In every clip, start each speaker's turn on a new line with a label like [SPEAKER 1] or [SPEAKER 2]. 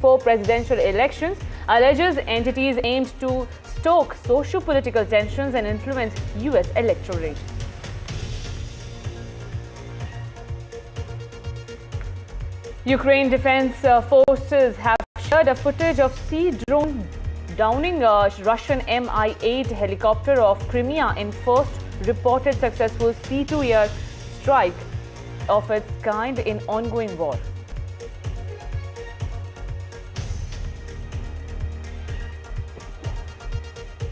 [SPEAKER 1] for presidential elections, alleges entities aimed to stoke socio-political tensions and influence US electorate. Ukraine Defense Forces have shared a footage of sea drone downing a Russian Mi-8 helicopter off Crimea in first reported successful sea-to air strike of its kind in ongoing war.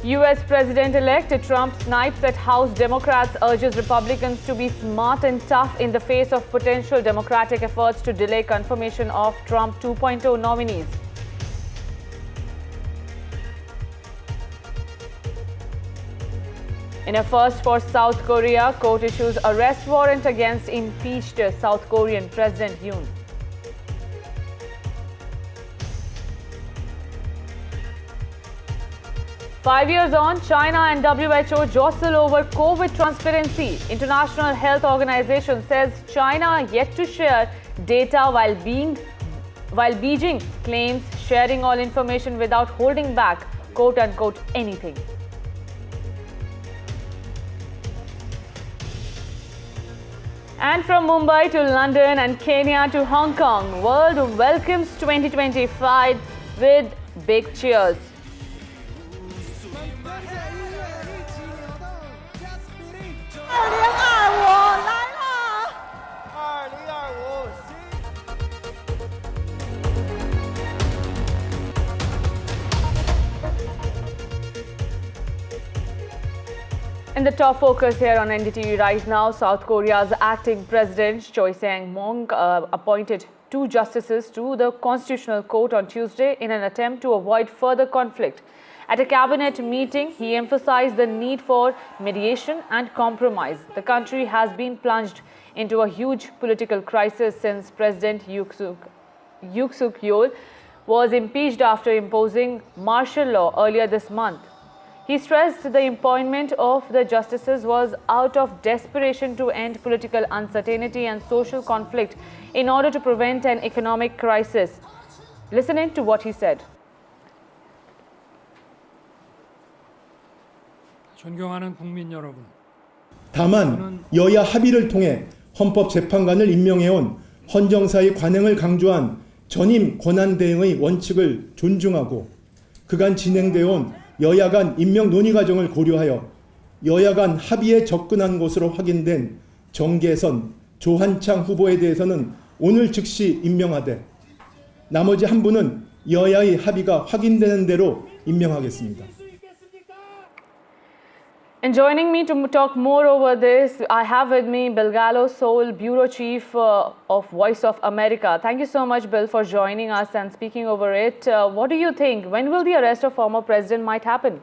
[SPEAKER 1] US President-elect Trump snipes at House Democrats, urges Republicans to be smart and tough in the face of potential Democratic efforts to delay confirmation of Trump 2.0 nominees. In a first for South Korea, court issues arrest warrant against impeached South Korean President Yoon. Five years on, China and WHO jostle over COVID transparency. International Health Organization says China yet to share data while Beijing claims sharing all information without holding back, quote-unquote, anything. And from Mumbai to London and Kenya to Hong Kong, world welcomes 2025 with big cheers. In the top focus here on NDTV right now, South Korea's acting president Choi Sang-mong appointed 2 justices to the Constitutional Court on Tuesday in an attempt to avoid further conflict. At a cabinet meeting, he emphasized the need for mediation and compromise. The country has been plunged into a huge political crisis since President Yoon Suk Yeol was impeached after imposing martial law earlier this month. He stressed the appointment of the justices was out of desperation to end political uncertainty and social conflict in order to prevent an economic crisis. Listen in to what he said.
[SPEAKER 2] 존경하는 국민 여러분.
[SPEAKER 3] 다만 여야 합의를 통해 헌법재판관을 임명해온 헌정사의 관행을 강조한 전임 권한대행의 원칙을 존중하고 그간 진행되어온 여야 간 임명 논의 과정을 고려하여 여야 간 합의에 접근한 것으로 확인된 정계선 조한창 후보에 대해서는 오늘 즉시 임명하되 나머지 한 분은 여야의 합의가 확인되는 대로 임명하겠습니다.
[SPEAKER 1] And joining me to talk more over this, I have with me Bill Gallo, Seoul Bureau Chief of Voice of America. Thank you so much, Bill, for joining us and speaking over it. What do you think? When will the arrest of former president might happen?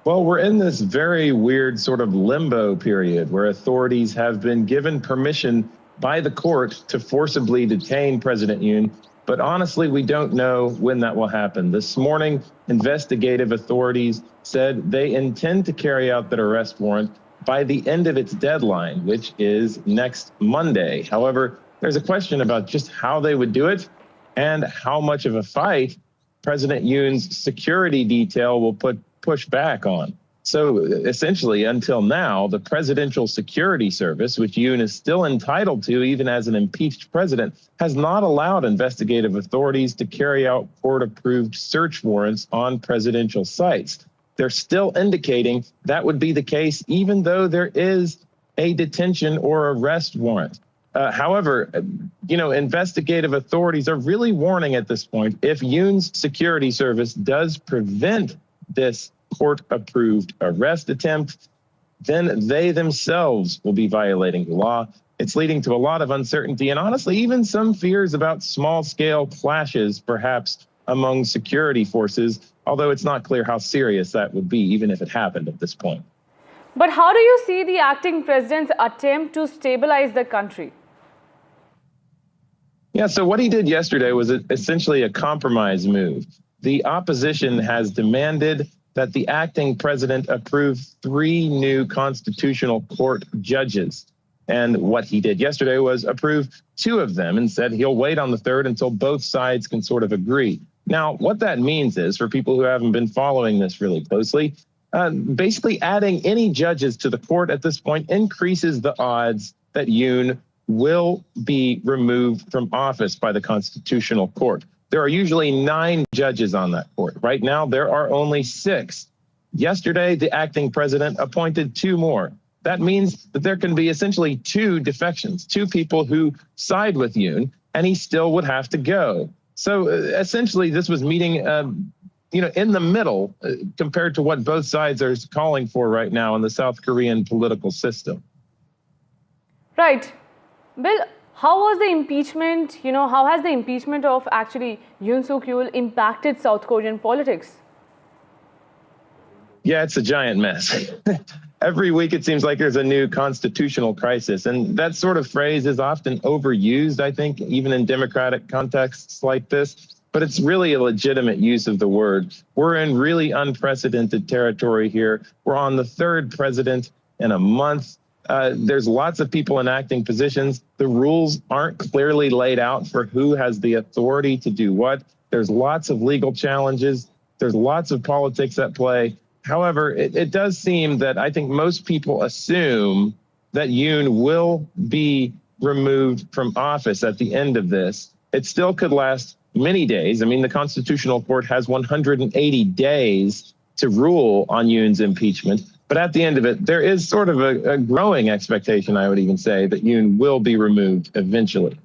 [SPEAKER 4] Well, we're in this very weird sort of limbo period where authorities have been given permission by the court to forcibly detain President Yoon. But honestly, we don't know when that will happen. This morning, investigative authorities said they intend to carry out that arrest warrant by the end of its deadline, which is next Monday. However, there's a question about just how they would do it and how much of a fight President Yoon's security detail will push back on. So essentially, until now, the Presidential Security Service, which Yoon is still entitled to even as an impeached president, has not allowed investigative authorities to carry out court-approved search warrants on presidential sites. They're still indicating that would be the case even though there is a detention or arrest warrant. However, investigative authorities are really warning at this point, if Yoon's security service does prevent this court-approved arrest attempt, then they themselves will be violating the law. It's leading to a lot of uncertainty and honestly, even some fears about small-scale clashes, perhaps among security forces, although it's not clear how serious that would be, even if it happened at this point.
[SPEAKER 1] But how do you see the acting president's attempt to stabilize the country?
[SPEAKER 4] Yeah, so what he did yesterday was essentially a compromise move. The opposition has demanded that the acting president approve 3 new constitutional court judges. And what he did yesterday was approve 2 of them and said he'll wait on the 3rd until both sides can sort of agree. Now, what that means is, for people who haven't been following this really closely, basically adding any judges to the court at this point increases the odds that Yoon will be removed from office by the Constitutional Court. There are usually 9 judges on that court. Right now, there are only 6. Yesterday, the acting president appointed 2 more. That means that there can be essentially 2 defections, 2 people who side with Yoon, and he still would have to go. So essentially, this was meeting, in the middle compared to what both sides are calling for right now in the South Korean political system.
[SPEAKER 1] Right. Bill, how was the impeachment, how has the impeachment of actually Yoon Suk-yeol impacted South Korean politics?
[SPEAKER 4] Yeah, it's a giant mess. Every week it seems like there's a new constitutional crisis, and that sort of phrase is often overused, I think, even in democratic contexts like this, but it's really a legitimate use of the word. We're in really unprecedented territory here. We're on the 3rd president in a month. There's lots of people in acting positions. The rules aren't clearly laid out for who has the authority to do what. There's lots of legal challenges. There's lots of politics at play. However, it does seem that I think most people assume that Yoon will be removed from office at the end of this. It still could last many days. I mean, the Constitutional Court has 180 days to rule on Yoon's impeachment. But at the end of it, there is sort of a growing expectation, I would even say, that Yoon will be removed eventually.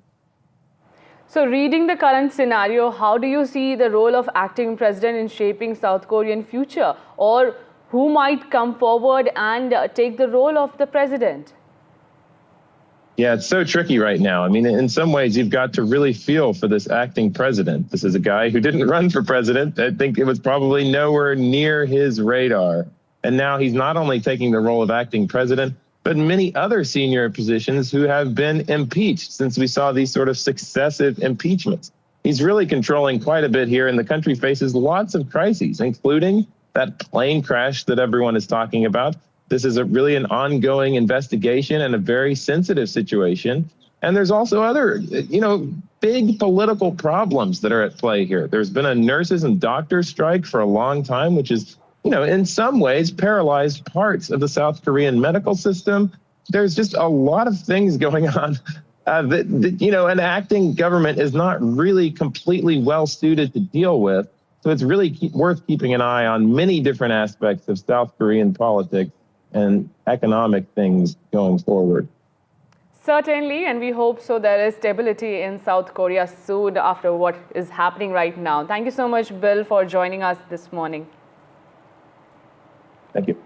[SPEAKER 1] So reading the current scenario, how do you see the role of acting president in shaping South Korean future? Or who might come forward and take the role of the president?
[SPEAKER 4] Yeah, it's so tricky right now. I mean, in some ways, you've got to really feel for this acting president. This is a guy who didn't run for president. I think it was probably nowhere near his radar. And now he's not only taking the role of acting president, but many other senior positions who have been impeached since we saw these sort of successive impeachments. He's really controlling quite a bit here, and the country faces lots of crises, including that plane crash that everyone is talking about. This is really an ongoing investigation and a very sensitive situation. And there's also other, big political problems that are at play here. There's been a nurses and doctors strike for a long time, which is, in some ways paralyzed parts of the South Korean medical system. There's just a lot of things going on that an acting government is not really completely well suited to deal with. So it's really worth keeping an eye on many different aspects of South Korean politics and economic things going forward.
[SPEAKER 1] Certainly, and we hope so there is stability in South Korea soon after what is happening right now. Thank you so much, Bill, for joining us this morning.
[SPEAKER 4] Thank you.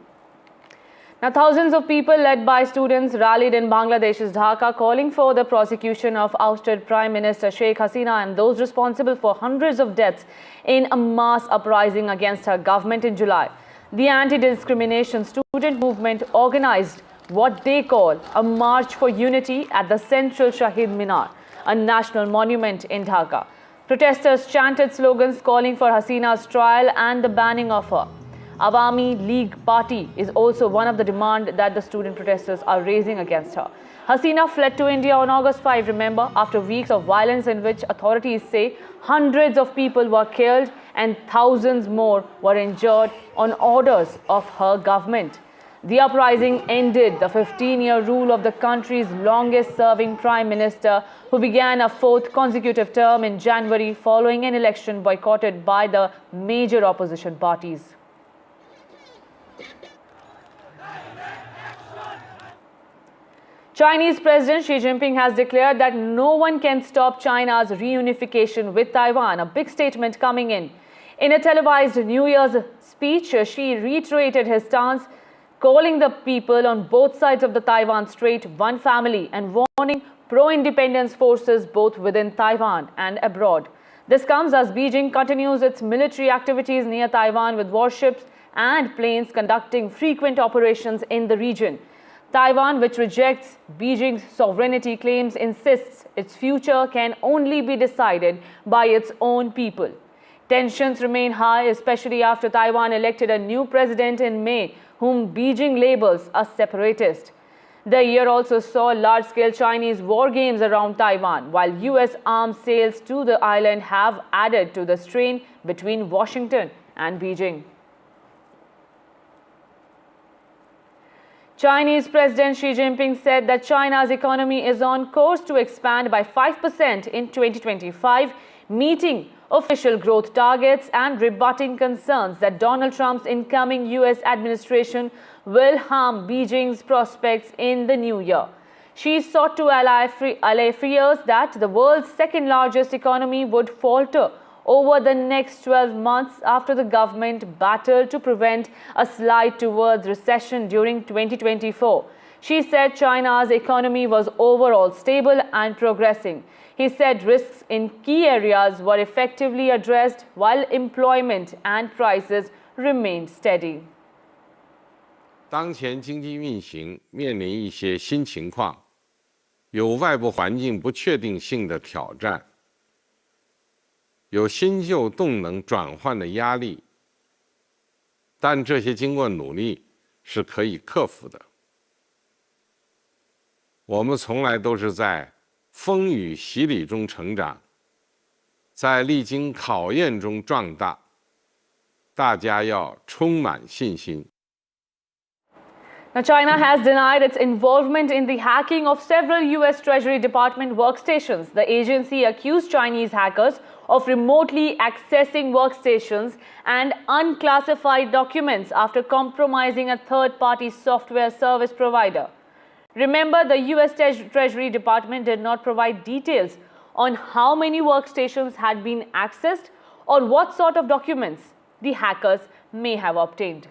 [SPEAKER 1] Now, thousands of people led by students rallied in Bangladesh's Dhaka calling for the prosecution of ousted Prime Minister Sheikh Hasina and those responsible for hundreds of deaths in a mass uprising against her government in July. The anti-discrimination student movement organized what they call a march for unity at the central Shahid Minar, a national monument in Dhaka. Protesters chanted slogans calling for Hasina's trial and the banning of her. Awami League Party is also one of the demands that the student protesters are raising against her. Hasina fled to India on August 5, remember, after weeks of violence in which authorities say hundreds of people were killed and thousands more were injured on orders of her government. The uprising ended the 15-year rule of the country's longest-serving prime minister, who began a 4th consecutive term in January following an election boycotted by the major opposition parties. Chinese President Xi Jinping has declared that no one can stop China's reunification with Taiwan, a big statement coming in. In a televised New Year's speech, Xi reiterated his stance, calling the people on both sides of the Taiwan Strait one family and warning pro-independence forces both within Taiwan and abroad. This comes as Beijing continues its military activities near Taiwan with warships and planes conducting frequent operations in the region. Taiwan, which rejects Beijing's sovereignty claims, insists its future can only be decided by its own people. Tensions remain high, especially after Taiwan elected a new president in May, whom Beijing labels a separatist. The year also saw large-scale Chinese war games around Taiwan, while US arms sales to the island have added to the strain between Washington and Beijing. Chinese President Xi Jinping said that China's economy is on course to expand by 5% in 2025, meeting official growth targets and rebutting concerns that Donald Trump's incoming US administration will harm Beijing's prospects in the new year. Xi sought to allay fears that the world's second-largest economy would falter over the next 12 months after the government battled to prevent a slide towards recession during 2024. She said China's economy was overall stable and progressing. He said risks in key areas were effectively addressed while employment and prices remained steady.
[SPEAKER 5] 当前经济运行面临一些新情况，有外部环境不确定性的挑战，有新旧动能转换的压力，但这些经过努力是可以克服的。我们从来都是在风雨洗礼中成长，在历经考验中壮大，大家要充满信心。
[SPEAKER 1] Now, China has denied its involvement in the hacking of several US Treasury Department workstations. The agency accused Chinese hackers of remotely accessing workstations and unclassified documents after compromising a third-party software service provider. Remember, the US Treasury Department did not provide details on how many workstations had been accessed or what sort of documents the hackers may have obtained.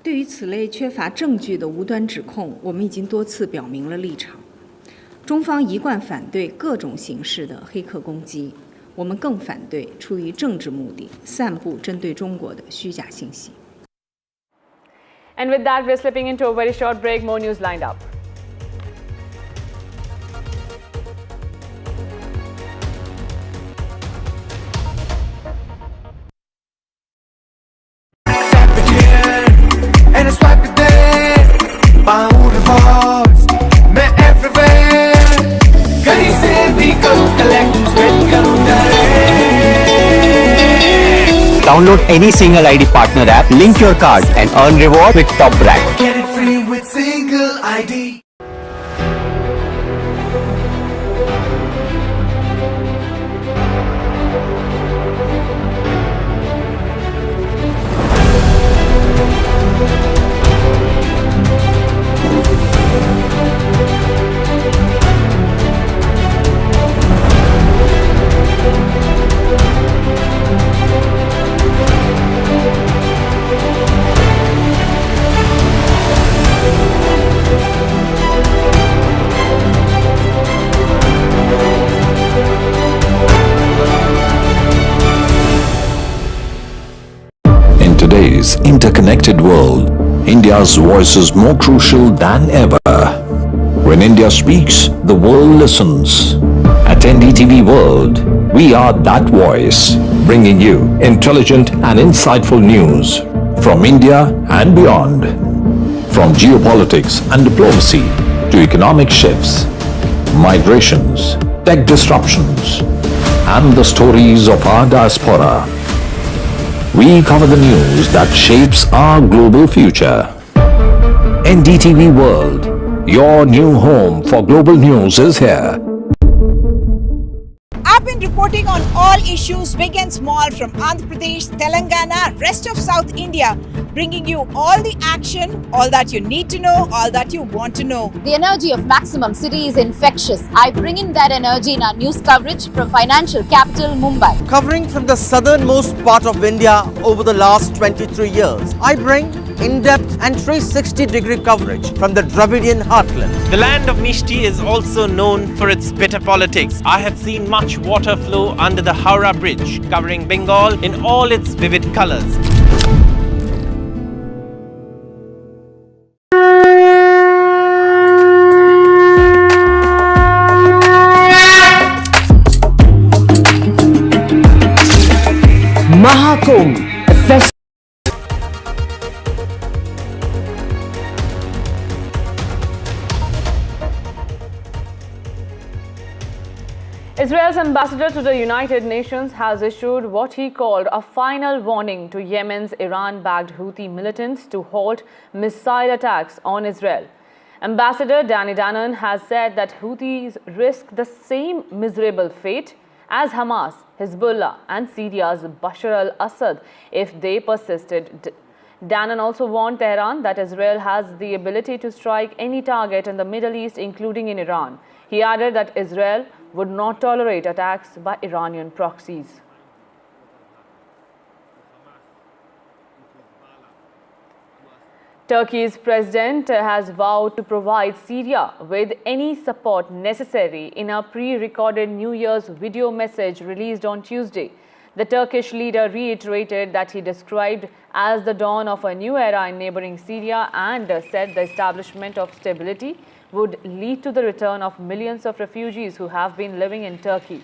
[SPEAKER 6] 对于此类缺乏证据的无端指控，我们已经多次表明了立场。中方一贯反对各种形式的黑客攻击，我们更反对出于政治目的散布针对中国的虚假信息。
[SPEAKER 1] And with that, we're slipping into a very short break. More news lined up.
[SPEAKER 7] And I swipe it there, बाहर rewards, मैं everywhere, कहीं से भी करूँ collect, spend करूँ direct.
[SPEAKER 8] Download any single ID partner app, link your card and earn reward with top rank.
[SPEAKER 7] Get it free with single ID.
[SPEAKER 9] In today's interconnected world, India's voice is more crucial than ever. When India speaks, the world listens. At NDTV World, we are that voice, bringing you intelligent and insightful news from India and beyond. From geopolitics and diplomacy to economic shifts, migrations, tech disruptions, and the stories of our diaspora. We cover the news that shapes our global future. NDTV World, your new home for global news is here.
[SPEAKER 10] I've been reporting on all issues big and small from Andhra Pradesh, Telangana, rest of South India, bringing you all the action, all that you need to know, all that you want to know.
[SPEAKER 11] The energy of Maximum City is infectious. I bring in that energy in our news coverage from financial capital Mumbai.
[SPEAKER 12] Covering from the southernmost part of India over the last 23 years, I bring in-depth and 360-degree coverage from the Dravidian heartland.
[SPEAKER 13] The land of Mishti is also known for its bitter politics. I have seen much water flow under the Howrah Bridge, covering Bengal in all its vivid colors.
[SPEAKER 1] India's ambassador to the United Nations has issued what he called a final warning to Yemen's Iran-backed Houthi militants to halt missile attacks on Israel. Ambassador Danny Danon has said that Houthis risk the same miserable fate as Hamas, Hezbollah and Syria's Bashar al-Assad if they persisted. Danon also warned Tehran that Israel has the ability to strike any target in the Middle East, including in Iran. He added that Israel would not tolerate attacks by Iranian proxies. Turkey's president has vowed to provide Syria with any support necessary in a pre-recorded New Year's video message released on Tuesday. The Turkish leader reiterated that he described as the dawn of a new era in neighboring Syria and said the establishment of stability would lead to the return of millions of refugees who have been living in Turkey.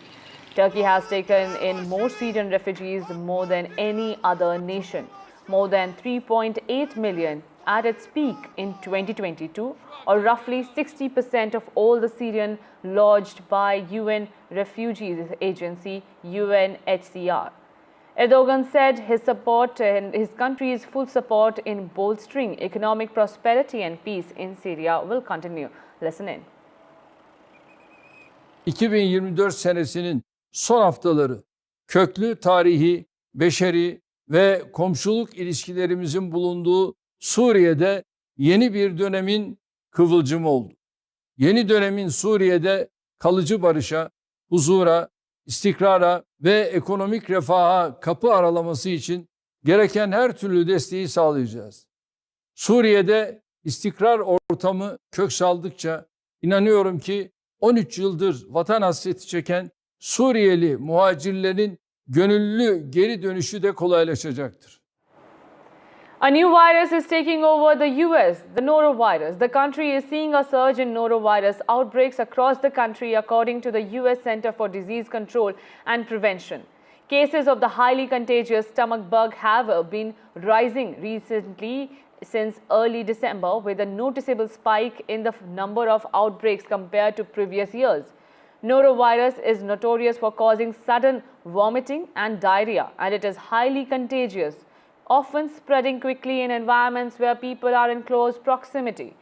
[SPEAKER 1] Turkey has taken in more Syrian refugees more than any other nation, more than 3.8 million at its peak in 2022, or roughly 60% of all the Syrian lodged by UN Refugees Agency UNHCR. Erdogan said his support and his country's full support in bolstering economic prosperity and peace in Syria will continue. Listen in.
[SPEAKER 2] 2024 senesinin son haftaları köklü tarihi, beşeri ve komşuluk ilişkilerimizin bulunduğu Suriye'de yeni bir dönemin kıvılcımı oldu. Yeni dönemin Suriye'de kalıcı barışa, huzura, istikrara ve ekonomik refaha kapı aralaması için gereken her türlü desteği sağlayacağız. Suriye'de istikrar ortamı kök saldıkça inanıyorum ki 13 yıldır vatan hasreti çeken Suriyeli muhacirlerin gönüllü geri dönüşü de kolaylaşacaktır.
[SPEAKER 1] A new virus is taking over the US, the norovirus. The country is seeing a surge in norovirus outbreaks across the country, according to the US Center for Disease Control and Prevention. Cases of the highly contagious stomach bug have been rising recently since early December, with a noticeable spike in the number of outbreaks compared to previous years. Norovirus is notorious for causing sudden vomiting and diarrhea, and it is highly contagious, often spreading quickly in environments where people are in close proximity.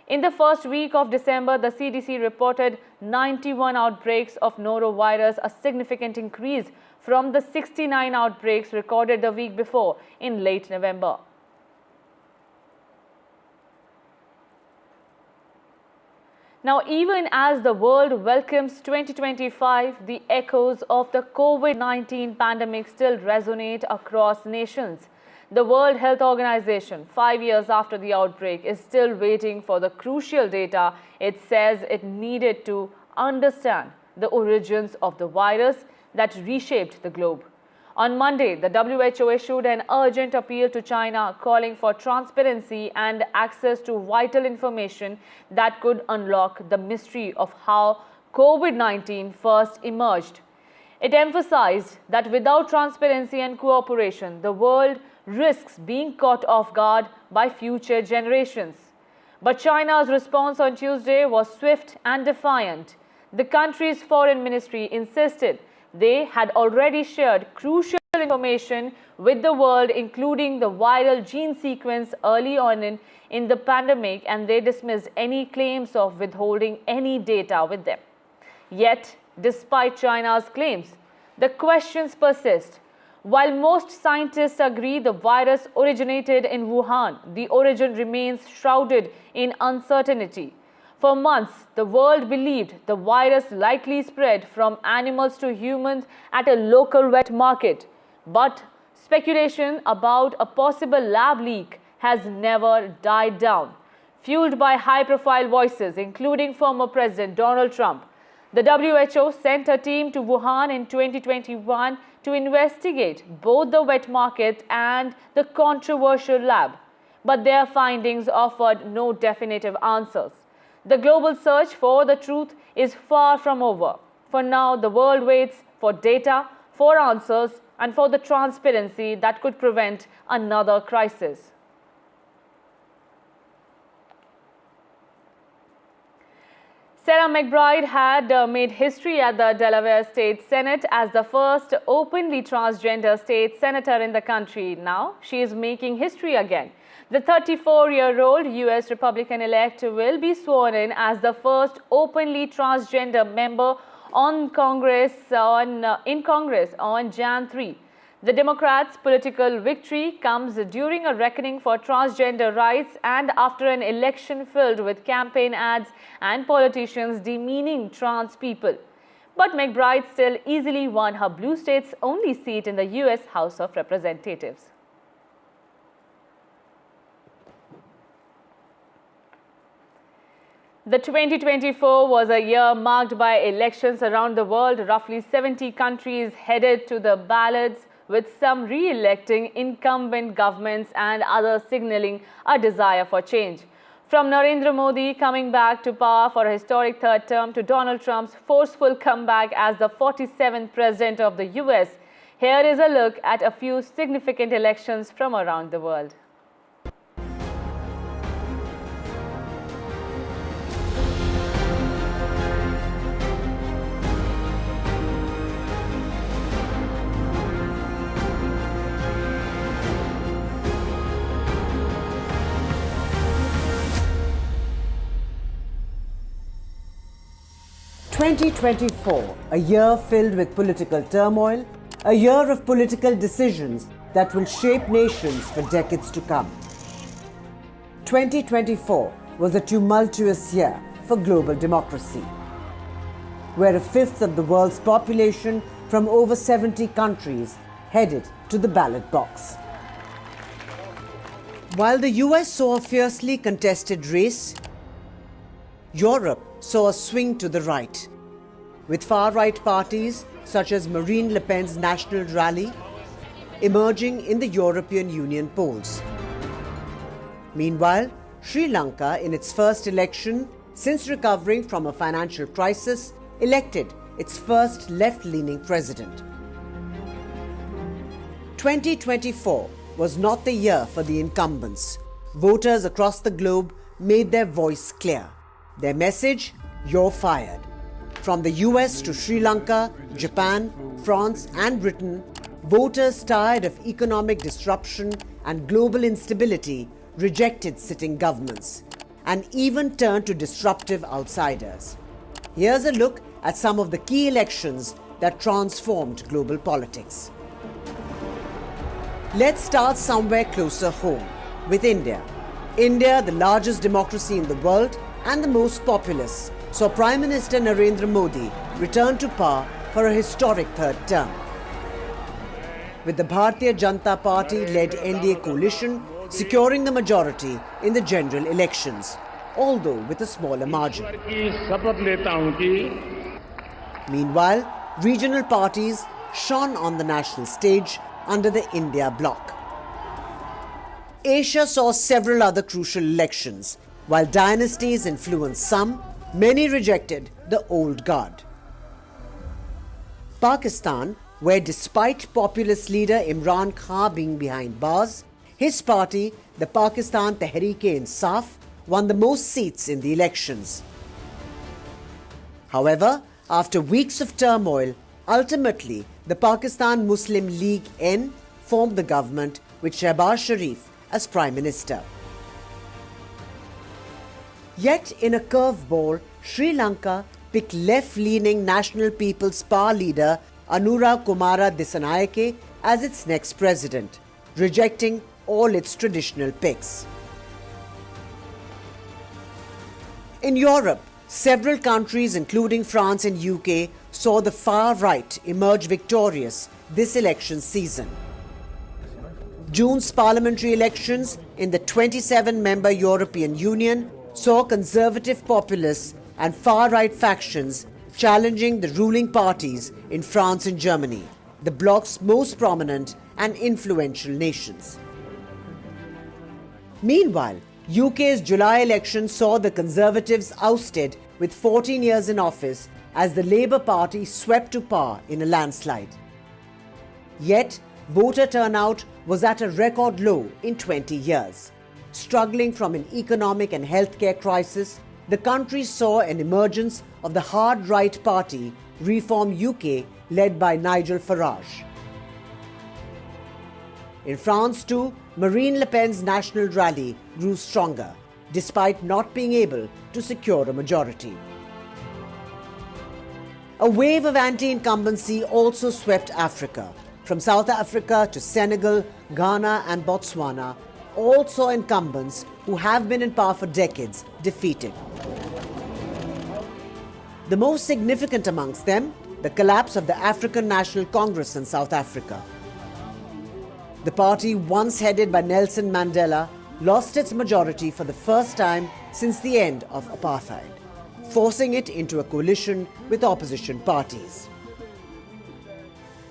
[SPEAKER 1] In the first week of December, the CDC reported 91 outbreaks of norovirus, a significant increase from the 69 outbreaks recorded the week before in late November. Now, even as the world welcomes 2025, the echoes of the COVID-19 pandemic still resonate across nations. The World Health Organization, 5 years after the outbreak, is still waiting for the crucial data it says it needed to understand the origins of the virus that reshaped the globe. On Monday, the WHO issued an urgent appeal to China, calling for transparency and access to vital information that could unlock the mystery of how COVID-19 first emerged. It emphasized that without transparency and cooperation, the world risks being caught off guard by future generations. But China's response on Tuesday was swift and defiant. The country's foreign ministry insisted they had already shared crucial information with the world, including the viral gene sequence early on in the pandemic, and they dismissed any claims of withholding any data with them. Yet, despite China's claims, the questions persist. While most scientists agree the virus originated in Wuhan, the origin remains shrouded in uncertainty. For months, the world believed the virus likely spread from animals to humans at a local wet market. But speculation about a possible lab leak has never died down. Fueled by high-profile voices, including former President Donald Trump, the WHO sent a team to Wuhan in 2021 to investigate both the wet market and the controversial lab. But their findings offered no definitive answers. The global search for the truth is far from over. For now, the world waits for data, for answers, and for the transparency that could prevent another crisis. Sarah McBride had made history at the Delaware State Senate as the first openly transgender state senator in the country. Now she is making history again. The 34-year-old U.S. Republican-elect will be sworn in as the first openly transgender member in Congress on Jan 3. The Democrats' political victory comes during a reckoning for transgender rights and after an election filled with campaign ads and politicians demeaning trans people. But McBride still easily won her blue state's only seat in the U.S. House of Representatives. The 2024 was a year marked by elections around the world. Roughly 70 countries headed to the ballots, with some re-electing incumbent governments and others signaling a desire for change. From Narendra Modi coming back to power for a historic third term to Donald Trump's forceful comeback as the 47th president of the US, here is a look at a few significant elections from around the world.
[SPEAKER 14] (2024), a year filled with political turmoil, a year of political decisions that will shape nations for decades to come. 2024 was a tumultuous year for global democracy, where a fifth of the world's population from over 70 countries headed to the ballot box. While the US saw a fiercely contested race, Europe saw a swing to the right, with far-right parties such as Marine Le Pen's National Rally emerging in the European Union polls. Meanwhile, Sri Lanka, in its first election since recovering from a financial crisis, elected its first left-leaning president. 2024 was not the year for the incumbents. Voters across the globe made their voice clear. Their message: you're fired. From the US to Sri Lanka, Japan, France and Britain, voters tired of economic disruption and global instability rejected sitting governments and even turned to disruptive outsiders. Here's a look at some of the key elections that transformed global politics. Let's start somewhere closer home, with India. India, the largest democracy in the world and the most populous, saw Prime Minister Narendra Modi return to power for a historic third term. With the Bharatiya Janata Party-led NDA coalition securing the majority in the general elections, although with a smaller margin. Meanwhile, regional parties shone on the national stage under the India bloc. Asia saw several other crucial elections. While dynasties influenced some, many rejected the old guard. Pakistan, where despite populist leader Imran Khan being behind bars, his party, the Pakistan Tehreek-e-Insaf, won the most seats in the elections. However, after weeks of turmoil, ultimately the Pakistan Muslim League N formed the government with Shehbaz Sharif as Prime Minister. Yet in a curveball, Sri Lanka picked left-leaning National People's Power leader Anura Kumara Dissanayake as its next president, rejecting all its traditional picks. In Europe, several countries including France and UK saw the far right emerge victorious this election season. June's parliamentary elections in the 27-member European Union saw conservative populists and far-right factions challenging the ruling parties in France and Germany, the bloc's most prominent and influential nations. Meanwhile, UK's July election saw the Conservatives ousted with 14 years in office as the Labour Party swept to power in a landslide. Yet, voter turnout was at a record low in 20 years. Struggling from an economic and healthcare crisis, the country saw an emergence of the hard right party, Reform UK, led by Nigel Farage. In France too, Marine Le Pen's national rally grew stronger, despite not being able to secure a majority. A wave of anti-incumbency also swept Africa. From South Africa to Senegal, Ghana and Botswana, all saw incumbents who have been in power for decades defeated. The most significant amongst them, the collapse of the African National Congress in South Africa. The party, once headed by Nelson Mandela, lost its majority for the first time since the end of apartheid, forcing it into a coalition with opposition parties.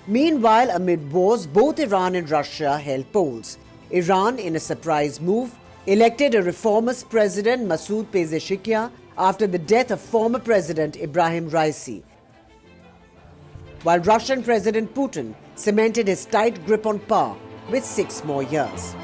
[SPEAKER 14] Meanwhile, amid wars, both Iran and Russia held polls. Iran, in a surprise move, elected a reformist president, Masoud Pezeshkian, after the death of former President Ibrahim Raisi, while Russian President Putin cemented his tight grip on power with 6 more years.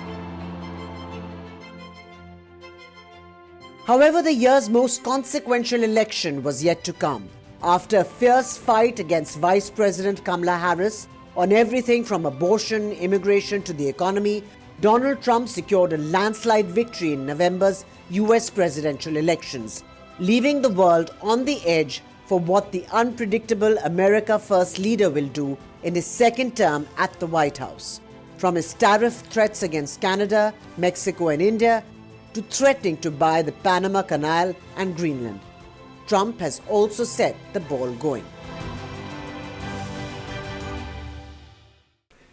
[SPEAKER 14] However, the year's most consequential election was yet to come. After a fierce fight against Vice President Kamala Harris on everything from abortion, immigration to the economy, Donald Trump secured a landslide victory in November's US presidential elections, leaving the world on the edge for what the unpredictable America First leader will do in his second term at the White House. From his tariff threats against Canada, Mexico and India, to threatening to buy the Panama Canal and Greenland, Trump has also set the ball going.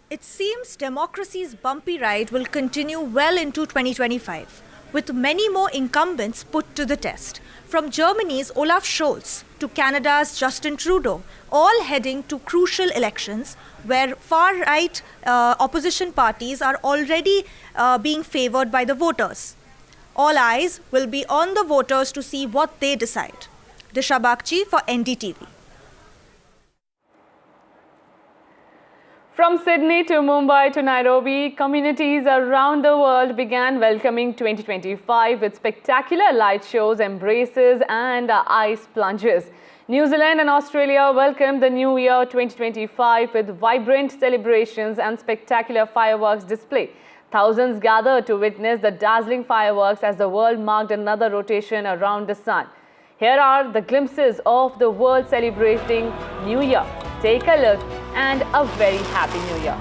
[SPEAKER 15] It seems democracy's bumpy ride will continue well into 2025, with many more incumbents put to the test. From Germany's Olaf Scholz to Canada's Justin Trudeau, all heading to crucial elections where far-right opposition parties are already being favoured by the voters. All eyes will be on the voters to see what they decide. Disha Bagchi for NDTV.
[SPEAKER 1] From Sydney to Mumbai to Nairobi, communities around the world began welcoming 2025 with spectacular light shows, embraces and ice plunges. New Zealand and Australia welcomed the new year 2025 with vibrant celebrations and spectacular fireworks display. Thousands gathered to witness the dazzling fireworks as the world marked another rotation around the sun. Here are the glimpses of the world celebrating New Year. Take a look and a very happy New Year.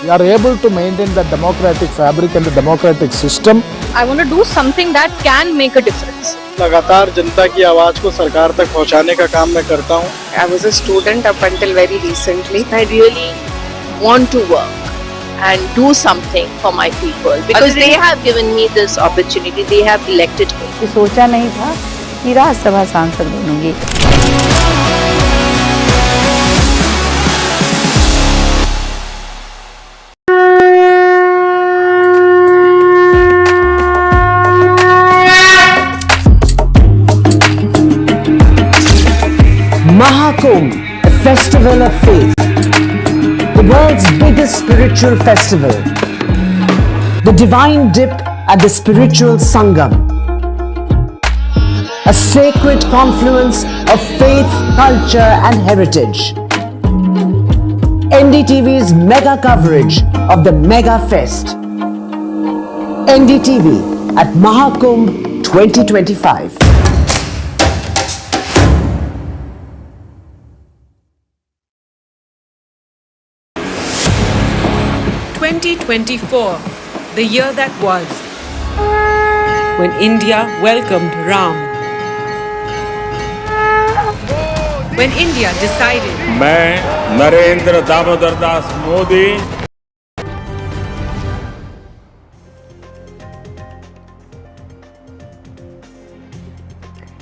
[SPEAKER 16] We are able to maintain the democratic fabric and the democratic system.
[SPEAKER 17] I want to do something that can make a difference.
[SPEAKER 16] लगातार जनता की आवाज को सरकार तक पहुंचाने का काम मैं करता हूं.
[SPEAKER 17] I was a student up until very recently. I really want to work and do something for my people because they have given me this opportunity. They have elected me.
[SPEAKER 18] सोचा नहीं था कि राज्यसभा सांसद बनूंगी.
[SPEAKER 14] Mahakumbh, a festival of faith, the world's biggest spiritual festival, the divine dip at the spiritual Sangam, a sacred confluence of faith, culture and heritage. NDTV's mega coverage of the Mega Fest. NDTV at Mahakumbh 2025.
[SPEAKER 19] 2024, the year that was, when India welcomed Ram. When India decided,
[SPEAKER 20] मैं Narendra Damodar Das Modi,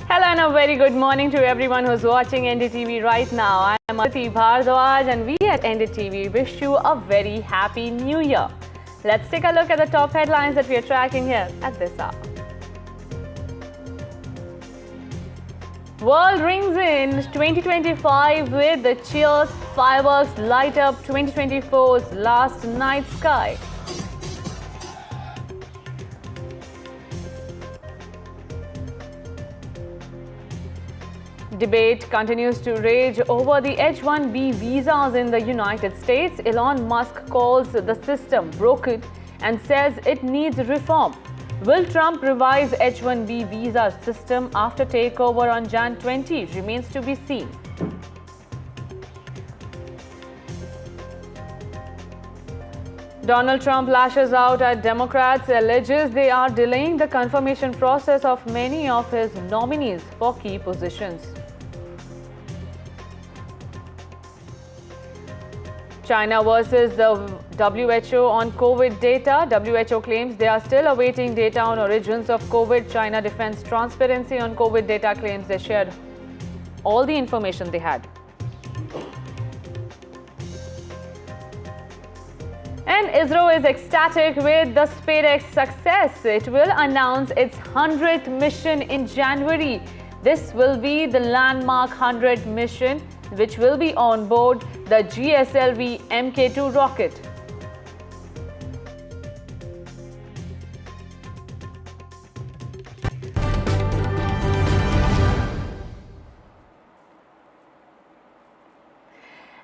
[SPEAKER 1] Hello and a very good morning to everyone who's watching NDTV right now. I am Aditi Bhardwaj and we at NDTV wish you a very happy new year. Let's take a look at the top headlines that we are tracking here at this hour. World rings in 2025 with the cheers, fireworks light up 2024's last night sky. Debate continues to rage over the H-1B visas in the United States. Elon Musk calls the system broken and says it needs reform. Will Trump revise H-1B visa system after takeover on Jan 20? Remains to be seen. Donald Trump lashes out at Democrats, alleges they are delaying the confirmation process of many of his nominees for key positions. China versus the WHO on COVID data. WHO claims they are still awaiting data on origins of COVID. China defends transparency on COVID data, claims they shared all the information they had. And ISRO is ecstatic with the SpaceX success. It will announce its 100th mission in January. This will be the landmark 100th mission, which will be on board the GSLV Mk2 rocket.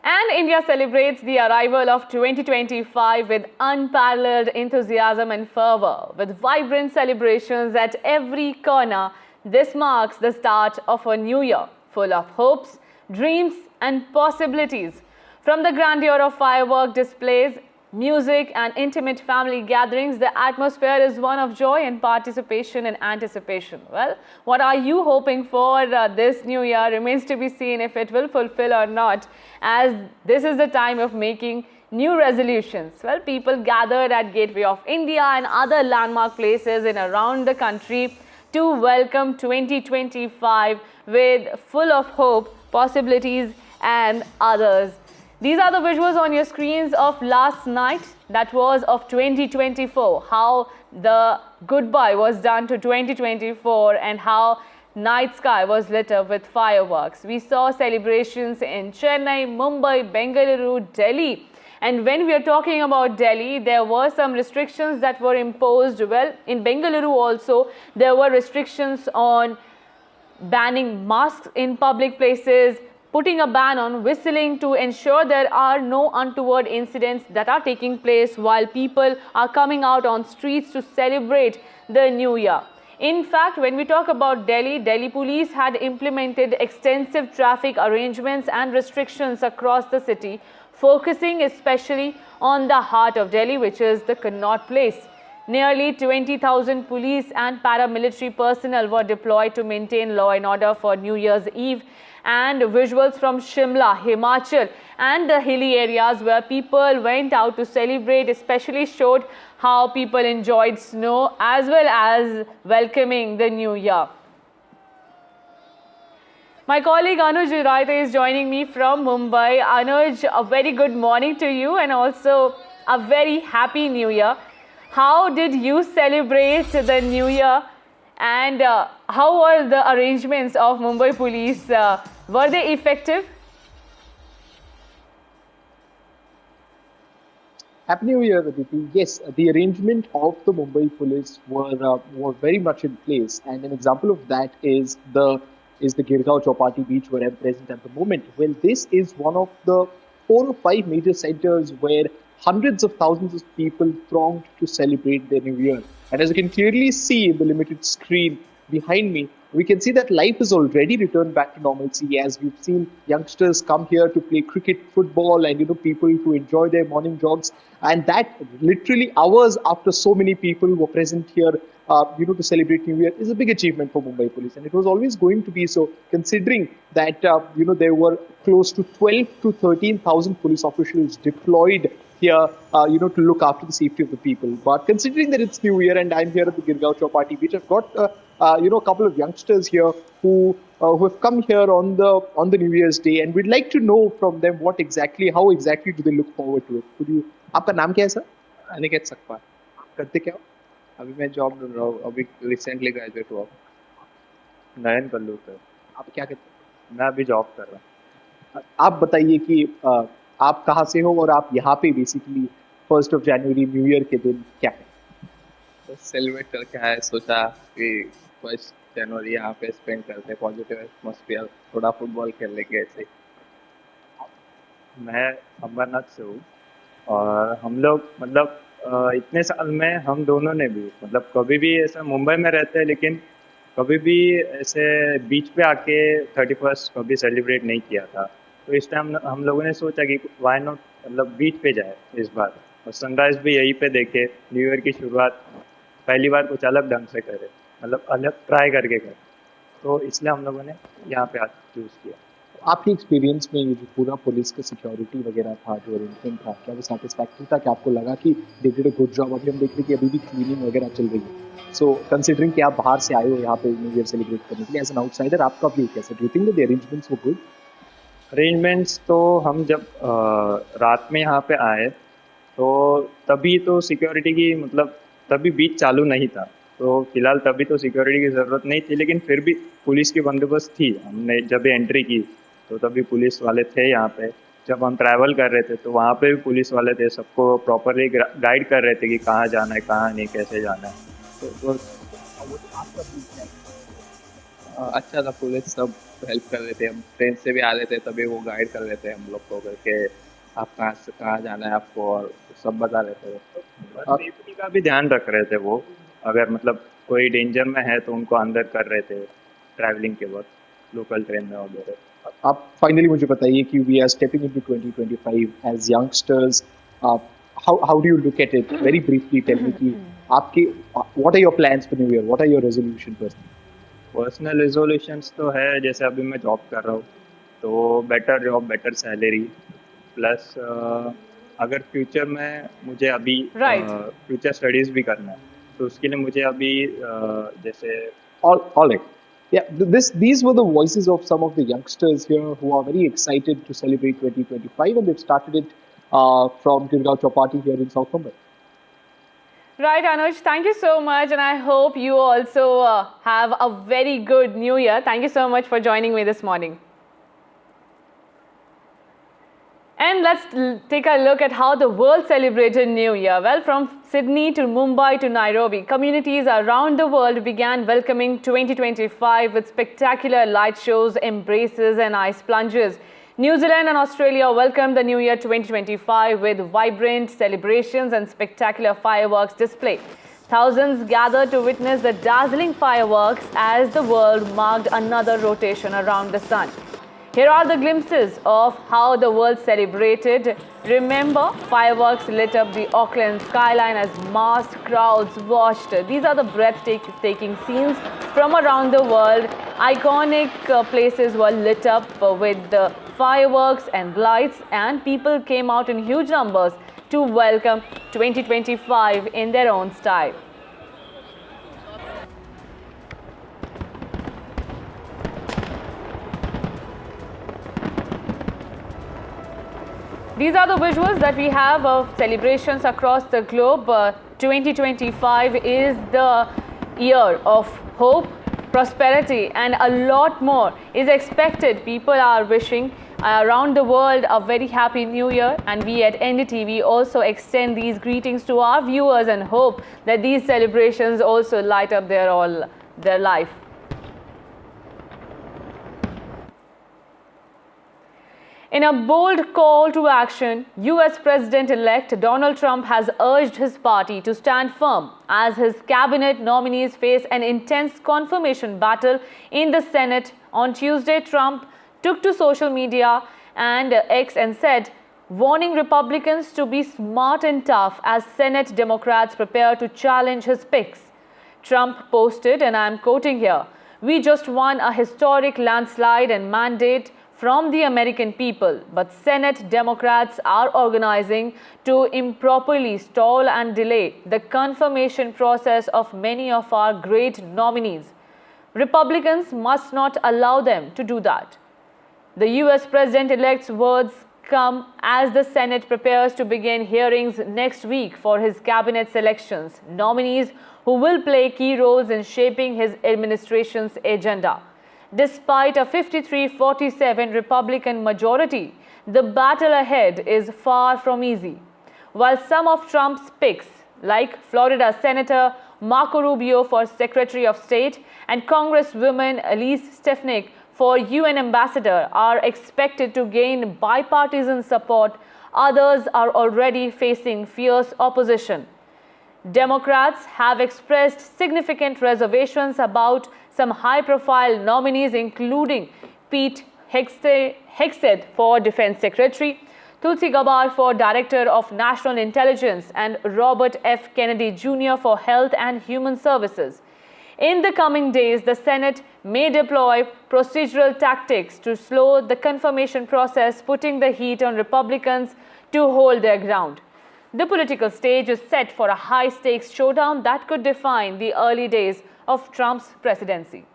[SPEAKER 1] And India celebrates the arrival of 2025 with unparalleled enthusiasm and fervor. With vibrant celebrations at every corner, this marks the start of a new year full of hopes, dreams and possibilities. From the grandeur of firework displays, music and intimate family gatherings, the atmosphere is one of joy and participation and anticipation. Well, what are you hoping for this new year? Remains to be seen if it will fulfill or not, as this is the time of making new resolutions. Well, people gathered at Gateway of India and other landmark places in around the country to welcome 2025 with full of hope, possibilities and others. These are the visuals on your screens of last night, that was of 2024, how the goodbye was done to 2024 and how night sky was lit up with fireworks. We saw celebrations in Chennai, Mumbai, Bengaluru, Delhi. And when we are talking about Delhi, there were some restrictions that were imposed. Well, in Bengaluru also, there were restrictions on banning masks in public places, putting a ban on whistling to ensure there are no untoward incidents that are taking place while people are coming out on streets to celebrate the new year. In fact, when we talk about Delhi, Delhi police had implemented extensive traffic arrangements and restrictions across the city, focusing especially on the heart of Delhi, which is the Connaught Place. Nearly 20,000 police and paramilitary personnel were deployed to maintain law and order for New Year's Eve. And visuals from Shimla, Himachal and the hilly areas where people went out to celebrate especially showed how people enjoyed snow as well as welcoming the new year. My colleague Anuj Raita is joining me from Mumbai. Anuj, a very good morning to you and also a very happy new year. How did you celebrate the new year? And how were the arrangements of Mumbai police? Were they effective?
[SPEAKER 21] Happy New Year, Aditi. Yes, the arrangement of the Mumbai police were very much in place, and an example of that is the Girgaon Chowpatty beach where I'm present at the moment. Well, this is one of the 4 or 5 major centers where hundreds of thousands of people thronged to celebrate their new year. And as you can clearly see in the limited screen behind me, we can see that life has already returned back to normalcy, as we've seen youngsters come here to play cricket, football, and people to enjoy their morning jogs. And that literally hours after so many people were present here to celebrate New Year is a big achievement for Mumbai Police, and it was always going to be so, considering that there were close to 12 to 13,000 police officials deployed here, to look after the safety of the people. But considering that it's New Year and I'm here at the Girgaon Chowpatty Beach, I've got a couple of youngsters here who have come here on the New Year's Day, and we'd like to know from them how exactly do they look forward to it. Could you? आपका नाम क्या है sir?
[SPEAKER 3] Aniket Sakpal.
[SPEAKER 21] करते क्या हो?
[SPEAKER 3] अभी मैं job ढूंढ रहा हूँ. अभी रिसेंटली ग्रेजुएट हुआ.
[SPEAKER 21] नयन कल्लू सर. आप क्या करते हैं?
[SPEAKER 3] मैं अभी जॉब कर रहा हूँ.
[SPEAKER 21] आप बताइए कि आप कहाँ से हो और आप यहाँ पे basically 1st of January new year के दिन क्या है?
[SPEAKER 3] तो सेलिब्रेट करके आए, सोचा कि 1st जनवरी यहाँ पे स्पेंड करते, पॉजिटिव एटमॉस्फेयर, थोड़ा फुटबॉल खेल लेंगे ऐसे. मैं अमरनाथ से हूँ और हम लोग इतने साल में हम दोनों ने भी कभी भी ऐसा मुंबई में रहते हैं, लेकिन कभी भी ऐसे बीच पे आके 31st कभी सेलिब्रेट नहीं किया था. तो इस टाइम हम लोगों ने सोचा कि वाई नॉट बीच पे जाए इस बार, और सनराइज भी यहीं पे देखे, न्यू ईयर की शुरुआत पहली बार कुछ अलग ढंग से करे, अलग ट्राई करके करे. तो इसलिए हम लोगों ने यहाँ पे आज चूज़ किया.
[SPEAKER 21] आपके एक्सपीरियंस में ये जो पूरा पुलिस का सिक्योरिटी वगैरह था, जो अरेंजमेंट था, क्या वो सेटिस्फैक्टरी था कि आपको लगा कि they did a good job? अभी हम देख रहे हैं कि अभी भी क्लीनिंग वगैरह चल रही है. सो कंसिडरिंग कि आप बाहर से आए हो यहाँ पे न्यू ईयर सेलिब्रेट करने के लिए, एज एन आउटसाइडर आपका व्यू कैसा? Do you think the arrangements were good?
[SPEAKER 3] Arrangements तो हम जब रात में यहाँ पे आए तो तभी तो सिक्योरिटी की तभी बीच चालू नहीं था, तो फिलहाल तभी तो सिक्योरिटी की ज़रूरत नहीं थी, लेकिन फिर भी पुलिस की बंदोबस्त थी. हमने जब एंट्री की तो तभी पुलिस वाले थे यहाँ पे. जब हम ट्रैवल कर रहे थे तो वहाँ पे भी पुलिस वाले थे, सबको प्रॉपरली गाइड कर रहे थे कि कहाँ जाना है, कहाँ नहीं, कैसे जाना है. तो अच्छा था, पुलिस सब हेल्प कर रहे थे. हम ट्रेन से भी आ रहे थे तभी वो गाइड कर रहे थे हम लोग को करके, आप कहाँ से कहाँ जाना है आपको, और सब बता रहे थे. सेफ्टी का भी ध्यान रख रहे थे वो, अगर कोई डेंजर में है तो उनको अंदर कर रहे थे ट्रैवलिंग के वक्त लोकल ट्रेन में वगैरह.
[SPEAKER 21] आप फाइनली मुझे बताइए कि we are stepping into 2025 as youngsters, how do you look at it? Very briefly tell me कि आपके what are your plans for new year, what are your resolution?
[SPEAKER 3] Personal resolutions तो है, जैसे अभी मैं जॉब कर रहा हूँ तो better job, better salary, plus अगर फ्यूचर में मुझे अभी फ्यूचर स्टडीज़ भी करना है तो उसके लिए मुझे अभी जैसे
[SPEAKER 21] all right. Yeah, these were the voices of some of the youngsters here who are very excited to celebrate 2025, and they've started it from Girgaon Chowpatty here in South Mumbai.
[SPEAKER 1] Right, Anuj, thank you so much, and I hope you also have a very good New Year. Thank you so much for joining me this morning. And let's take a look at how the world celebrated New Year. Well, from Sydney to Mumbai to Nairobi, communities around the world began welcoming 2025 with spectacular light shows, embraces and ice plunges. New Zealand and Australia welcomed the New Year 2025 with vibrant celebrations and spectacular fireworks display. Thousands gathered to witness the dazzling fireworks as the world marked another rotation around the sun. Here are the glimpses of how the world celebrated. Remember, fireworks lit up the Auckland skyline as massed crowds watched. These are the breathtaking scenes from around the world. Iconic places were lit up with the fireworks and lights, and people came out in huge numbers to welcome 2025 in their own style. These are the visuals that we have of celebrations across the globe. 2025 is the year of hope, prosperity and a lot more is expected. People are wishing around the world a very happy new year, and we at NDTV also extend these greetings to our viewers and hope that these celebrations also light up their life. In a bold call to action, US President-elect Donald Trump has urged his party to stand firm as his cabinet nominees face an intense confirmation battle in the Senate. On Tuesday, Trump took to social media and X and said, warning Republicans to be smart and tough as Senate Democrats prepare to challenge his picks. Trump posted, and I am quoting here, "We just won a historic landslide and mandate from the American people, but Senate Democrats are organizing to improperly stall and delay the confirmation process of many of our great nominees. Republicans must not allow them to do that." The US President-elect's words come as the Senate prepares to begin hearings next week for his cabinet selections, nominees who will play key roles in shaping his administration's agenda. Despite a 53-47 Republican majority, the battle ahead is far from easy. While some of Trump's picks, like Florida Senator Marco Rubio for Secretary of State and Congresswoman Elise Stefanik for UN Ambassador, are expected to gain bipartisan support, others are already facing fierce opposition. Democrats have expressed significant reservations about some high-profile nominees, including Pete Hegseth for Defense Secretary, Tulsi Gabbard for Director of National Intelligence, and Robert F. Kennedy Jr. for Health and Human Services. In the coming days, the Senate may deploy procedural tactics to slow the confirmation process, putting the heat on Republicans to hold their ground. The political stage is set for a high-stakes showdown that could define the early days of Trump's presidency.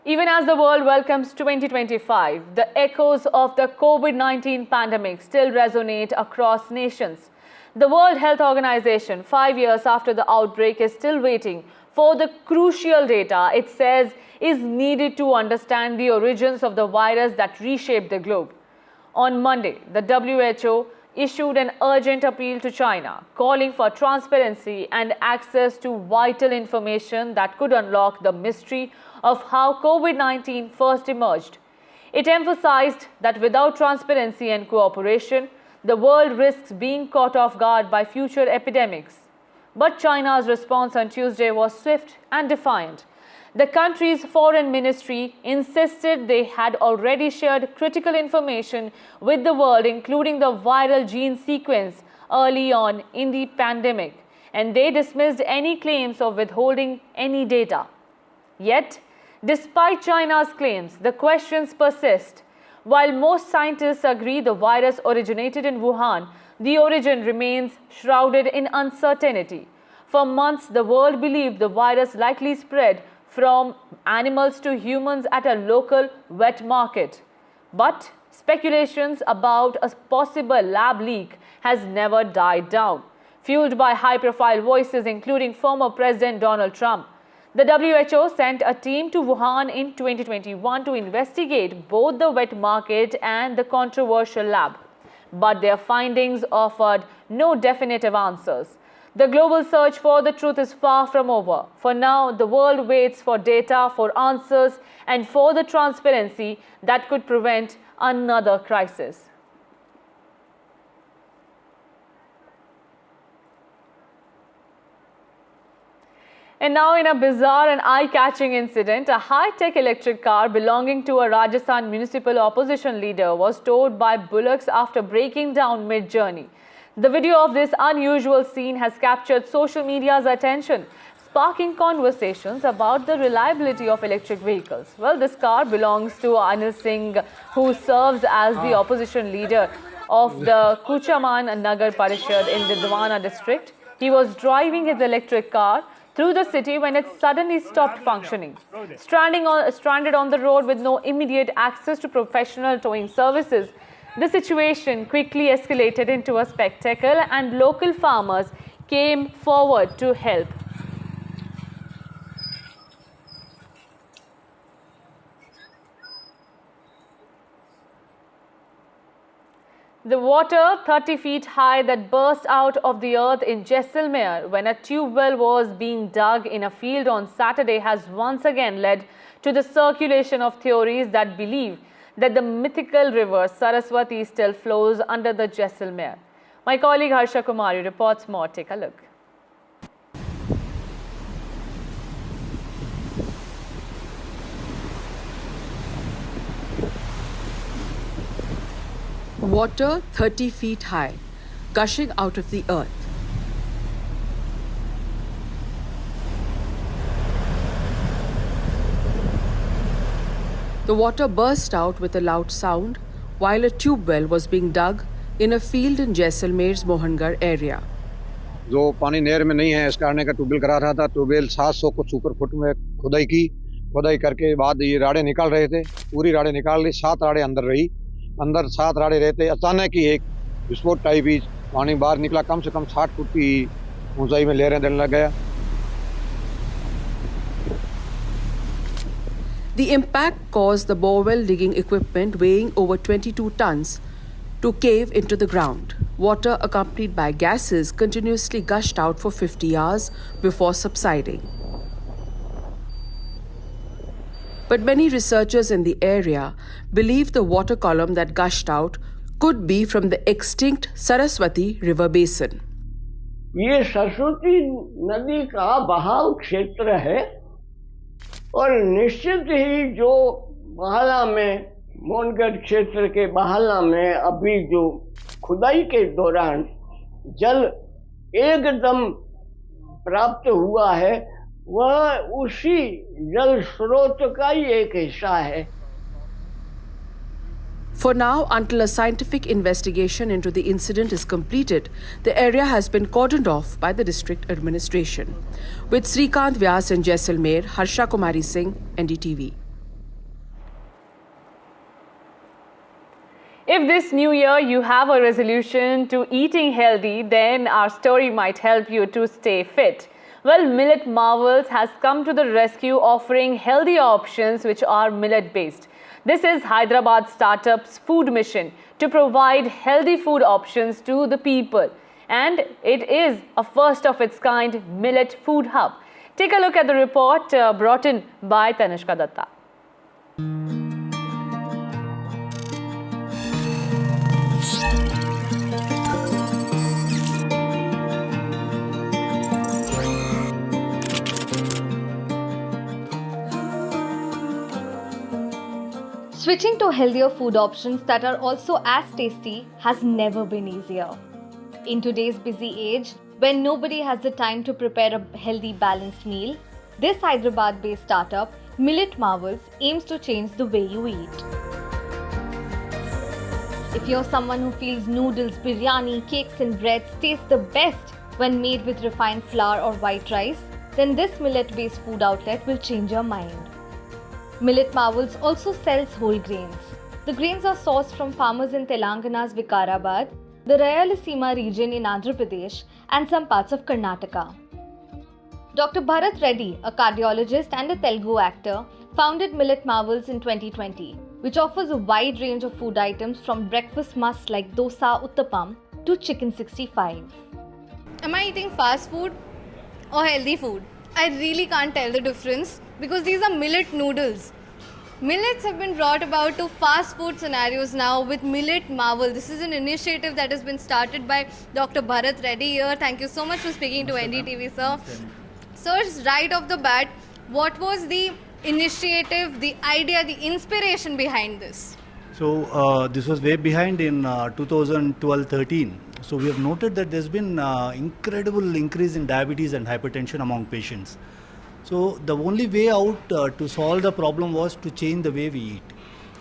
[SPEAKER 1] Even as the world welcomes 2025, the echoes of the COVID-19 pandemic still resonate across nations. The World Health Organization, 5 years after the outbreak, is still waiting for the crucial data it says is needed to understand the origins of the virus that reshaped the globe. On Monday, the WHO issued an urgent appeal to China, calling for transparency and access to vital information that could unlock the mystery of how COVID-19 first emerged. It emphasized that without transparency and cooperation, the world risks being caught off guard by future epidemics. But China's response on Tuesday was swift and defiant. The country's foreign ministry insisted they had already shared critical information with the world, including the viral gene sequence early on in the pandemic, and they dismissed any claims of withholding any data. Yet, despite China's claims, the questions persist. While most scientists agree the virus originated in Wuhan, the origin remains shrouded in uncertainty. For months, the world believed the virus likely spread from animals to humans at a local wet market. But speculations about a possible lab leak has never died down, fueled by high-profile voices including former President Donald Trump. The WHO sent a team to Wuhan in 2021 to investigate both the wet market and the controversial lab. But their findings offered no definitive answers. The global search for the truth is far from over. For now, the world waits for data, for answers, and for the transparency that could prevent another crisis. And now, in a bizarre and eye-catching incident, a high-tech electric car belonging to a Rajasthan municipal opposition leader was towed by bullocks after breaking down mid-journey. The video of this unusual scene has captured social media's attention, sparking conversations about the reliability of electric vehicles. Well, this car belongs to Anil Singh, who serves as the opposition leader of the Kuchaman Nagar Parishad in the Dwana district. He was driving his electric car through the city when it suddenly stopped functioning. Stranded on the road with no immediate access to professional towing services, the situation quickly escalated into a spectacle, and local farmers came forward to help. The water 30 feet high that burst out of the earth in Jaisalmer when a tube well was being dug in a field on Saturday has once again led to the circulation of theories that believe that the mythical river Saraswati still flows under the Jaisalmer. My colleague Harsha Kumari reports more. Take a look.
[SPEAKER 19] Water 30 feet high, gushing out of the earth. The water burst out with a loud sound while a tube well was being dug in a field in Jaisalmer's Mohangarh area.
[SPEAKER 4] जो पानी नहर में नहीं है इस कारण का tubewell करा रहा था। ट्यूबवेल 700 कुछ ऊपर फुट में खुदाई करके बाद ये राड़े निकाल रहे थे। पूरी राड़े निकाल ली, 7 राड़े अंदर रही। अंदर 7 राड़े रहते अचानक ही एक विस्फोट टाइप ही पानी बाहर निकला। कम से कम 60 फुट की ऊंचाई में लहरें देने लग गया।
[SPEAKER 19] The impact caused the borewell digging equipment weighing over 22 tons to cave into the ground. Water accompanied by gases continuously gushed out for 50 hours before subsiding. But many researchers in the area believe the water column that gushed out could be from the extinct Saraswati River basin.
[SPEAKER 22] ये सरस्वती नदी का बहाव क्षेत्र है और निश्चित ही जो बहाला में मोहनगढ़ क्षेत्र के बहाला में अभी जो खुदाई के दौरान जल एकदम प्राप्त हुआ है वह उसी जल स्रोत का ही एक हिस्सा है।
[SPEAKER 19] For now, until a scientific investigation into the incident is completed, the area has been cordoned off by the district administration. With Srikant Vyas in Jaisalmer, Harsha Kumari Singh, NDTV.
[SPEAKER 1] If this new year you have a resolution to eating healthy, then our story might help you to stay fit. Well, Millet Marvels has come to the rescue, offering healthier options which are millet-based. This is Hyderabad startup's food mission to provide healthy food options to the people. And it is a first of its kind millet food hub. Take a look at the report brought in by Tanishka Datta.
[SPEAKER 23] Switching to healthier food options that are also as tasty has never been easier. In today's busy age, when nobody has the time to prepare a healthy, balanced meal, this Hyderabad-based startup, Millet Marvels, aims to change the way you eat. If you're someone who feels noodles, biryani, cakes and breads taste the best when made with refined flour or white rice, then this millet-based food outlet will change your mind. Millet Marvels also sells whole grains. The grains are sourced from farmers in Telangana's Vikarabad, the Rayalaseema region in Andhra Pradesh, and some parts of Karnataka. Dr. Bharat Reddy, a cardiologist and a Telugu actor, founded Millet Marvels in 2020, which offers a wide range of food items from breakfast musts like dosa, uttapam to chicken 65.
[SPEAKER 24] Am I eating fast food or healthy food? I really can't tell the difference because these are millet noodles. Millets have been brought about to fast food scenarios now with Millet Marvel. This is an initiative that has been started by Dr. Bharat Reddy here. Thank you so much for speaking to NDTV, sir. Sir, right off the bat, what was the initiative, the idea, the inspiration behind this?
[SPEAKER 25] So this was way behind in 2012-13. So we have noted that there's been incredible increase in diabetes and hypertension among patients. So the only way out to solve the problem was to change the way we eat.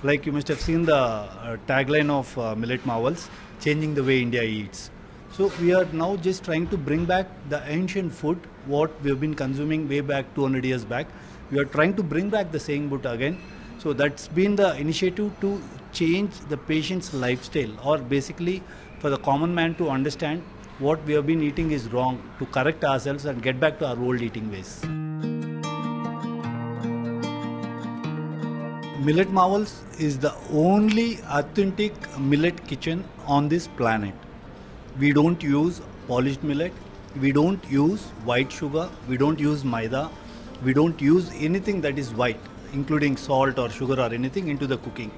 [SPEAKER 25] Like you must have seen the tagline of Millet Marvels, changing the way India eats. So we are now just trying to bring back the ancient food, what we have been consuming way back 200 years back. We are trying to bring back the saying boot again. So that's been the initiative to change the patient's lifestyle, or basically for the common man to understand what we have been eating is wrong, to correct ourselves and get back to our old eating ways. Millet Marvels is the only authentic millet kitchen on this planet. We don't use polished millet, we don't use white sugar, we don't use maida, we don't use anything that is white, including salt or sugar or anything into the cooking.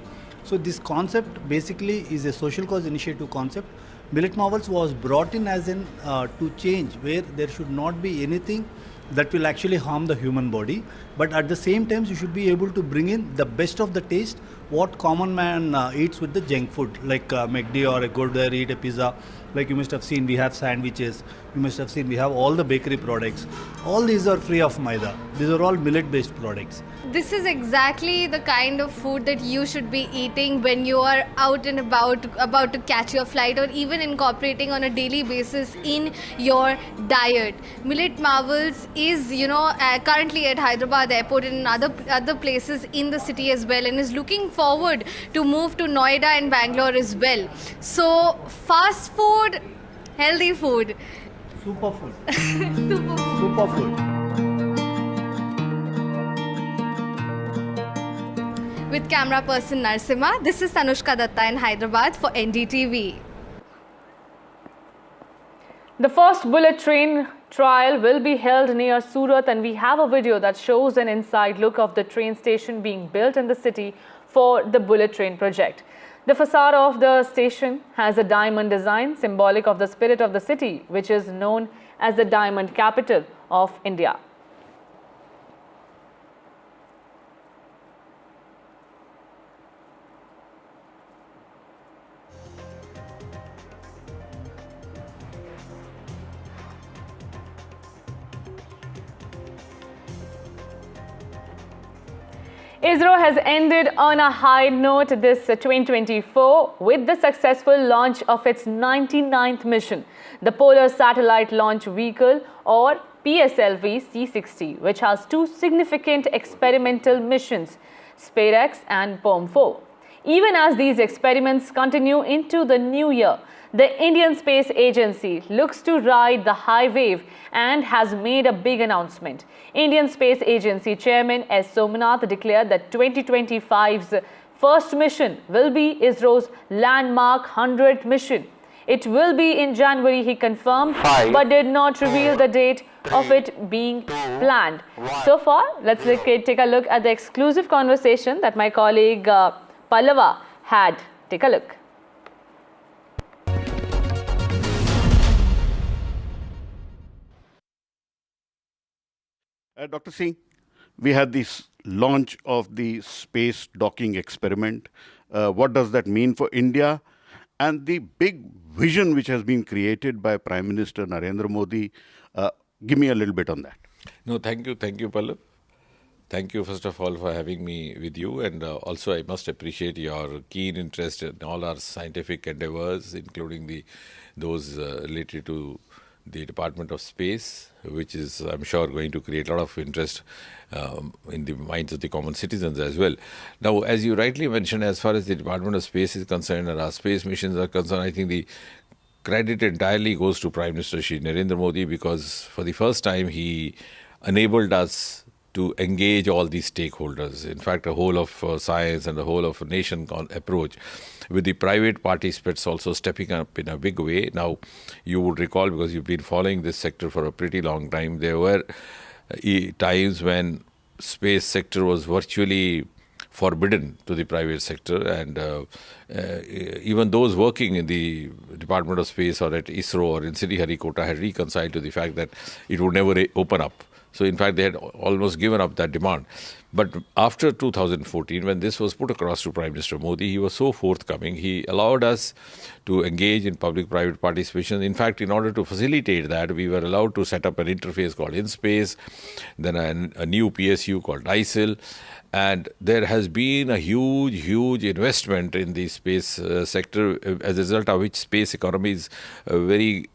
[SPEAKER 25] So this concept basically is a social cause initiative concept. Millet Marvels was brought in as in to change, where there should not be anything that will actually harm the human body. But at the same time, you should be able to bring in the best of the taste, what common man eats with the junk food, like McD, or go there, eat a pizza. Like you must have seen, we have sandwiches. You must have seen, we have all the bakery products. All these are free of maida. These are all millet-based products.
[SPEAKER 24] This is exactly the kind of food that you should be eating when you are out and about to catch your flight, or even incorporating on a daily basis in your diet. Millet Marvels is, currently at Hyderabad airport and in other places in the city as well, and is looking forward to move to Noida and Bangalore as well. So fast food, healthy food.
[SPEAKER 25] Superfood. Superfood.
[SPEAKER 24] With camera person Narsimha, this is Tanushka Datta in Hyderabad for NDTV.
[SPEAKER 1] The first bullet train trial will be held near Surat, and we have a video that shows an inside look of the train station being built in the city for the bullet train project. The facade of the station has a diamond design, symbolic of the spirit of the city, which is known as the diamond capital of India. ISRO has ended on a high note this 2024 with the successful launch of its 99th mission, the Polar Satellite Launch Vehicle, or PSLV C-60, which has two significant experimental missions, SpaceX and POM-4. Even as these experiments continue into the new year, the Indian Space Agency looks to ride the high wave and has made a big announcement. Indian Space Agency Chairman S. Somanath declared that 2025's first mission will be ISRO's landmark 100th mission. It will be in January, he confirmed, but did not reveal the date of it being planned. So far, let's take a look at the exclusive conversation that my colleague Pallava had. Take a look.
[SPEAKER 5] Dr. Singh, we had this launch of the space docking experiment. What does that mean for India? And the big vision which has been created by Prime Minister Narendra Modi. Give me a little bit on that.
[SPEAKER 6] No, thank you, Pallav. Thank you, first of all, for having me with you. And also, I must appreciate your keen interest in all our scientific endeavors, including those related to the Department of Space, which is, I'm sure, going to create a lot of interest in the minds of the common citizens as well. Now, as you rightly mentioned, as far as the Department of Space is concerned and our space missions are concerned, I think the credit entirely goes to Prime Minister Sheikh Narendra Modi, because for the first time he enabled us to engage all these stakeholders. In fact, a whole of science and the whole of a nation approach, with the private participants also stepping up in a big way. Now, you would recall, because you've been following this sector for a pretty long time, there were times when space sector was virtually forbidden to the private sector, and even those working in the Department of Space or at ISRO or in Sriharikota had reconciled to the fact that it would never open up. So, in fact, they had almost given up that demand. But after 2014, when this was put across to Prime Minister Modi, he was so forthcoming. He allowed us to engage in public-private participation. In fact, in order to facilitate that, we were allowed to set up an interface called InSpace, then a new PSU called ISIL. And there has been a huge investment in the space sector, as a result of which space economy is very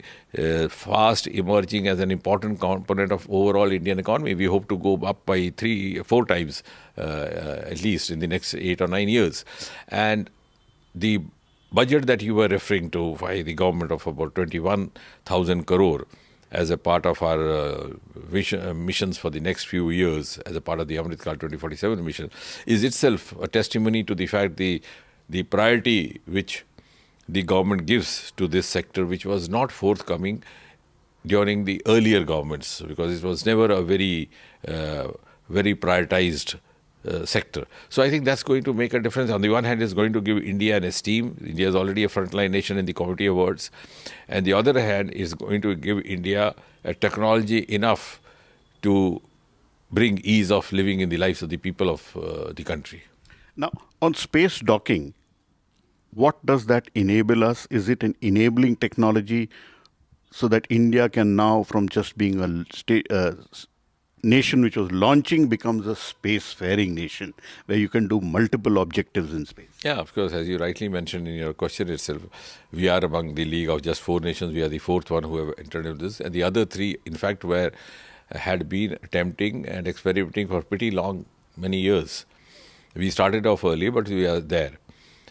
[SPEAKER 6] fast emerging as an important component of overall Indian economy. We hope to go up by 3-4 times at least in the next 8 or 9 years. And the budget that you were referring to by the government of about 21,000 crore as a part of our missions for the next few years, as a part of the Amrit Kal 2047 mission, is itself a testimony to the fact the priority which the government gives to this sector, which was not forthcoming during the earlier governments, because it was never a very prioritized sector. So I think that's going to make a difference. On the one hand, it's going to give India an esteem. India is already a frontline nation in the community awards. And the other hand is going to give India a technology enough to bring ease of living in the lives of the people of the country.
[SPEAKER 5] Now, on space docking, what does that enable us? Is it an enabling technology so that India can now, from just being a nation which was launching, becomes a spacefaring nation where you can do multiple objectives in space?
[SPEAKER 6] Yeah, of course, as you rightly mentioned in your question itself, we are among the league of just 4 nations. We are the 4th one who have entered into this, and the other 3, in fact, had been attempting and experimenting for pretty long, many years. We started off early, but we are there.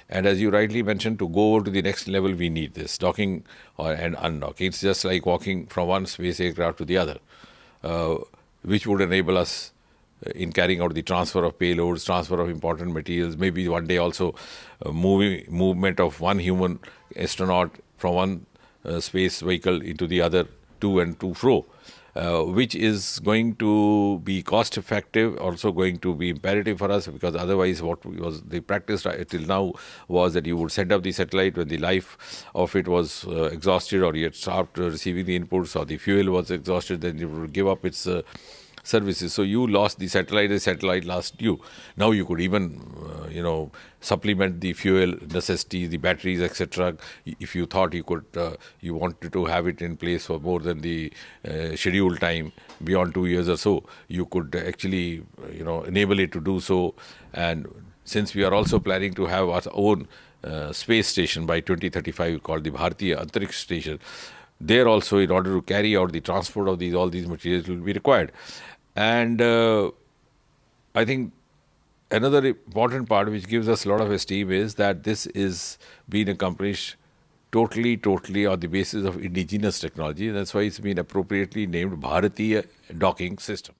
[SPEAKER 6] And as you rightly mentioned, to go over to the next level, we need this docking and undocking. It's just like walking from one space aircraft to the other, which would enable us in carrying out the transfer of payloads, transfer of important materials, maybe one day also movement of one human astronaut from one space vehicle into the other, to and fro. Which is going to be cost effective, also going to be imperative for us, because otherwise what was the practice till now was that you would send up the satellite when the life of it was exhausted, or you had stopped receiving the inputs, or the fuel was exhausted, then you would give up its services. So you lost the satellite lost you. Now you could even, supplement the fuel necessities, the batteries, etc. If you thought you could, you wanted to have it in place for more than the scheduled time, beyond 2 years or so, you could actually, enable it to do so. And since we are also planning to have our own space station by 2035 called the Bharatiya Antariksh Station, there also, in order to carry out the transport of all these materials will be required. And I think another important part which gives us a lot of esteem is that this is being accomplished totally on the basis of indigenous technology. That's why it's been appropriately named Bharatiya Docking System.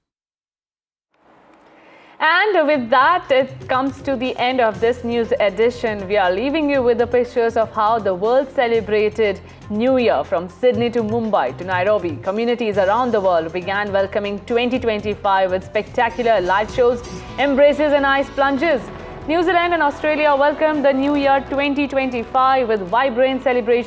[SPEAKER 1] And with that, it comes to the end of this news edition. We are leaving you with the pictures of how the world celebrated New Year. From Sydney to Mumbai to Nairobi, communities around the world began welcoming 2025 with spectacular light shows, embraces and ice plunges. New Zealand and Australia welcomed the New Year 2025 with vibrant celebrations.